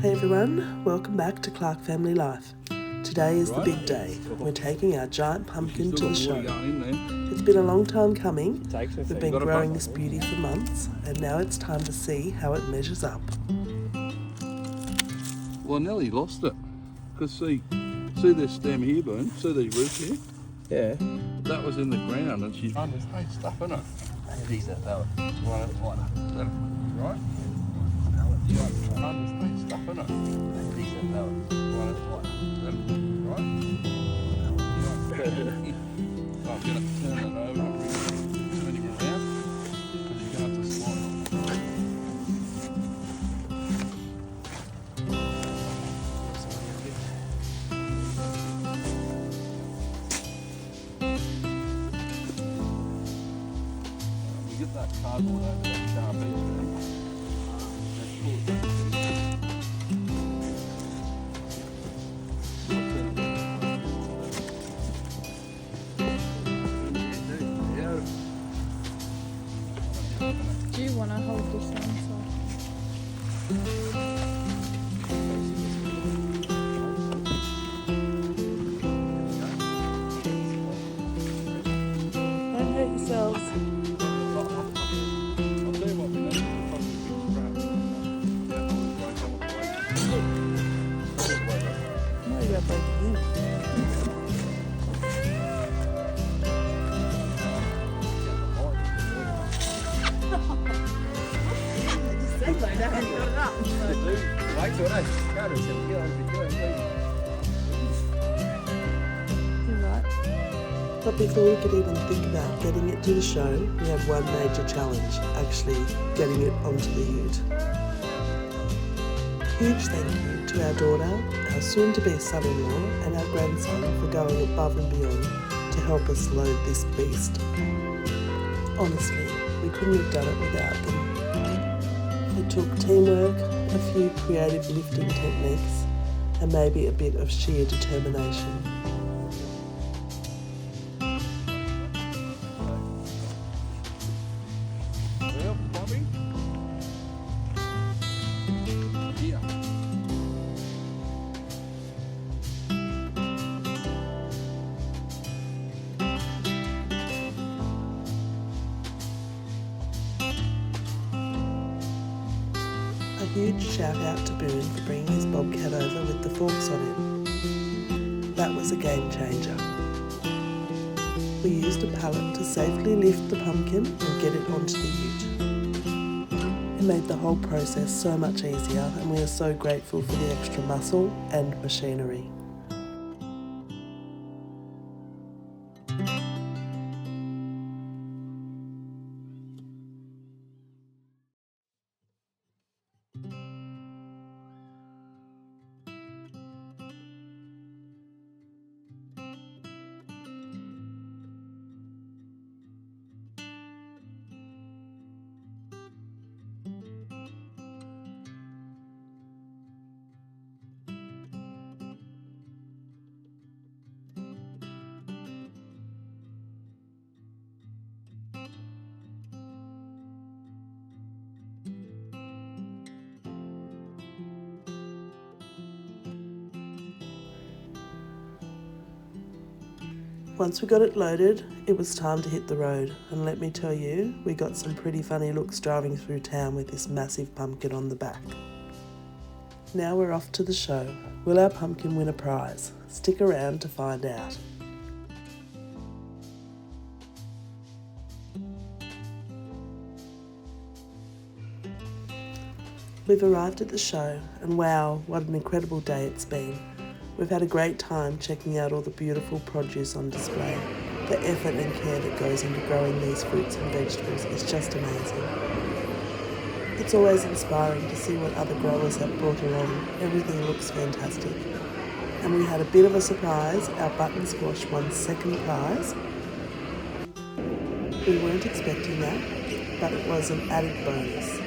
Hey everyone, welcome back to Clarke Family Life. Today is the big day. We're taking our giant pumpkin to the show. It's been a long time coming. We've been growing this beauty for months, and now it's time to see how it measures up. Well, I nearly lost it. Because see this stem here, Boon? See these roots here? Yeah. That was in the ground and she's understayed stuff in it. These that though. Right? Understayed stuff in it. These that though. Right? So I'm going to turn it over and turn him around because he's going to have to slide on. Get that cardboard over that sharp edge there. Let's pull it back. Do you want to hold this one? Don't hurt yourselves. No, you got break it in. But before we could even think about getting it to the show, we have one major challenge, actually getting it onto the ute. Huge thank you to our daughter, our soon-to-be son-in-law and our grandson for going above and beyond to help us load this beast. Honestly, we couldn't have done it without them. It took teamwork, a few creative lifting techniques, and maybe a bit of sheer determination. Well, Bobby? Here. A huge shout out to Boon for bringing his bobcat over with the forks on it. That was a game changer. We used a pallet to safely lift the pumpkin and get it onto the ute. It made the whole process so much easier, and we are so grateful for the extra muscle and machinery. Once we got it loaded, it was time to hit the road, and let me tell you, we got some pretty funny looks driving through town with this massive pumpkin on the back. Now we're off to the show. Will our pumpkin win a prize? Stick around to find out. We've arrived at the show, and wow, what an incredible day it's been. We've had a great time checking out all the beautiful produce on display. The effort and care that goes into growing these fruits and vegetables is just amazing. It's always inspiring to see what other growers have brought along. Everything looks fantastic. And we had a bit of a surprise. Our button squash won second prize. We weren't expecting that, but it was an added bonus.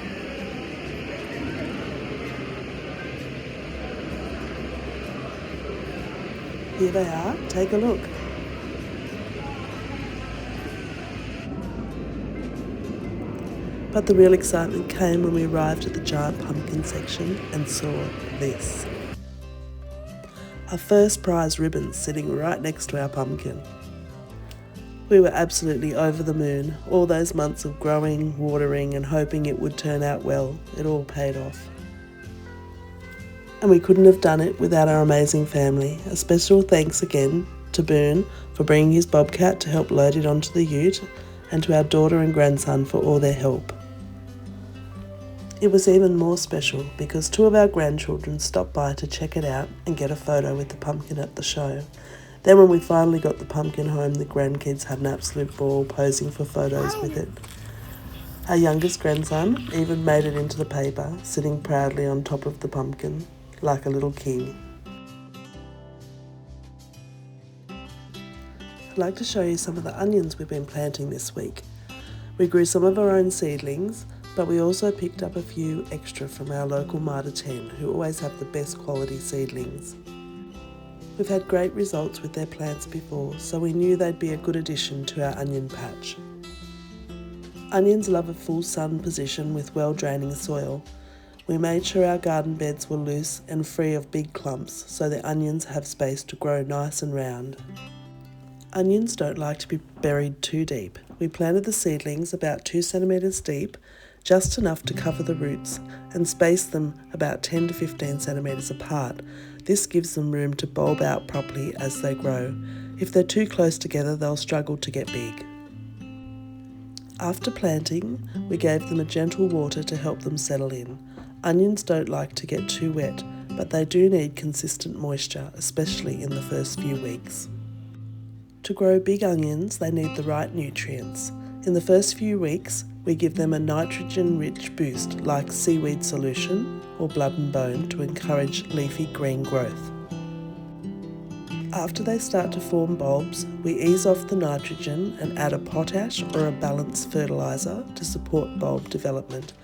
Here they are, take a look. But the real excitement came when we arrived at the giant pumpkin section and saw this. Our first prize ribbon sitting right next to our pumpkin. We were absolutely over the moon. All those months of growing, watering and hoping it would turn out well, it all paid off. And we couldn't have done it without our amazing family. A special thanks again to Boon for bringing his bobcat to help load it onto the ute, and to our daughter and grandson for all their help. It was even more special because 2 of our grandchildren stopped by to check it out and get a photo with the pumpkin at the show. Then when we finally got the pumpkin home, the grandkids had an absolute ball posing for photos with it. Our youngest grandson even made it into the paper, sitting proudly on top of the pumpkin, like a little king. I'd like to show you some of the onions we've been planting this week. We grew some of our own seedlings, but we also picked up a few extra from our local Mitre 10, who always have the best quality seedlings. We've had great results with their plants before, so we knew they'd be a good addition to our onion patch. Onions love a full sun position with well-draining soil. We made sure our garden beds were loose and free of big clumps, so the onions have space to grow nice and round. Onions don't like to be buried too deep. We planted the seedlings about 2 centimetres deep, just enough to cover the roots, and spaced them about 10 to 15 centimetres apart. This gives them room to bulb out properly as they grow. If they're too close together, they'll struggle to get big. After planting, we gave them a gentle water to help them settle in. Onions don't like to get too wet, but they do need consistent moisture, especially in the first few weeks. To grow big onions, they need the right nutrients. In the first few weeks, we give them a nitrogen-rich boost like seaweed solution or blood and bone to encourage leafy green growth. After they start to form bulbs, we ease off the nitrogen and add a potash or a balanced fertiliser to support bulb development.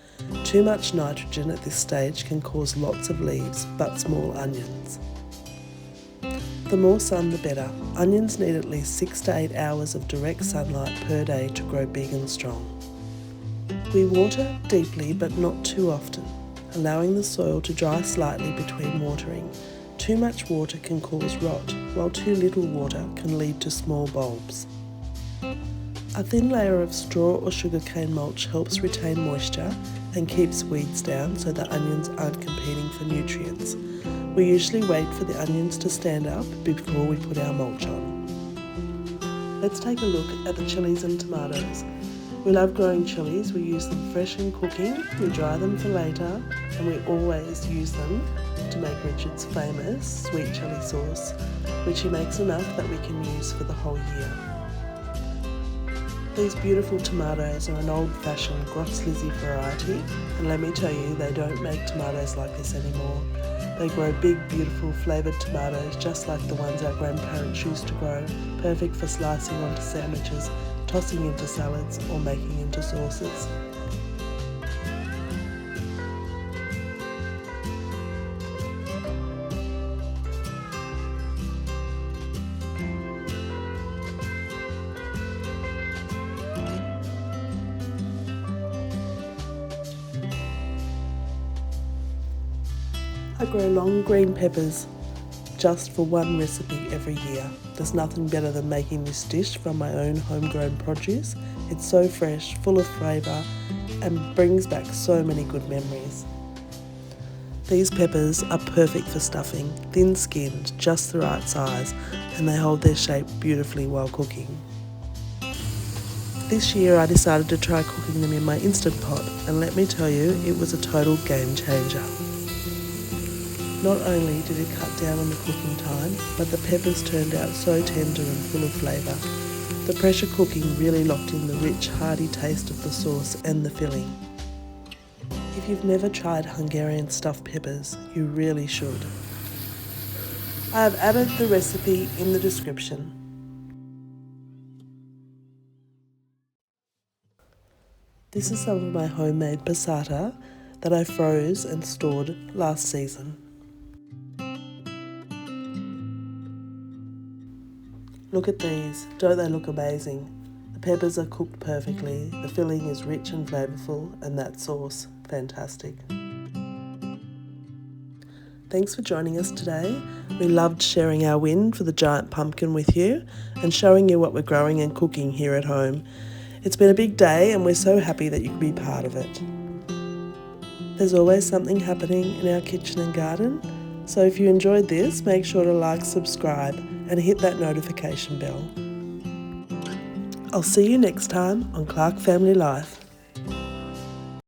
Too much nitrogen at this stage can cause lots of leaves but small onions. The more sun the better. Onions need at least 6 to 8 hours of direct sunlight per day to grow big and strong. We water deeply but not too often, allowing the soil to dry slightly between watering. Too much water can cause rot, while too little water can lead to small bulbs. A thin layer of straw or sugarcane mulch helps retain moisture and keeps weeds down so the onions aren't competing for nutrients. We usually wait for the onions to stand up before we put our mulch on. Let's take a look at the chillies and tomatoes. We love growing chillies. We use them fresh in cooking, we dry them for later, and we always use them to make Richard's famous sweet chilli sauce, which he makes enough that we can use for the whole year. These beautiful tomatoes are an old-fashioned Gross Lisse variety, and let me tell you, they don't make tomatoes like this anymore. They grow big, beautiful, flavoured tomatoes just like the ones our grandparents used to grow, perfect for slicing onto sandwiches, tossing into salads or making into sauces. I grow long green peppers just for one recipe every year. There's nothing better than making this dish from my own homegrown produce. It's so fresh, full of flavour, and brings back so many good memories. These peppers are perfect for stuffing, thin-skinned, just the right size, and they hold their shape beautifully while cooking. This year I decided to try cooking them in my Instant Pot, and let me tell you, it was a total game changer. Not only did it cut down on the cooking time, but the peppers turned out so tender and full of flavour. The pressure cooking really locked in the rich, hearty taste of the sauce and the filling. If you've never tried Hungarian stuffed peppers, you really should. I have added the recipe in the description. This is some of my homemade passata that I froze and stored last season. Look at these, don't they look amazing? The peppers are cooked perfectly, the filling is rich and flavourful, and that sauce, fantastic. Thanks for joining us today. We loved sharing our win for the giant pumpkin with you and showing you what we're growing and cooking here at home. It's been a big day and we're so happy that you could be part of it. There's always something happening in our kitchen and garden, so if you enjoyed this, make sure to like, subscribe and hit that notification bell. I'll see you next time on Clarke Family Life.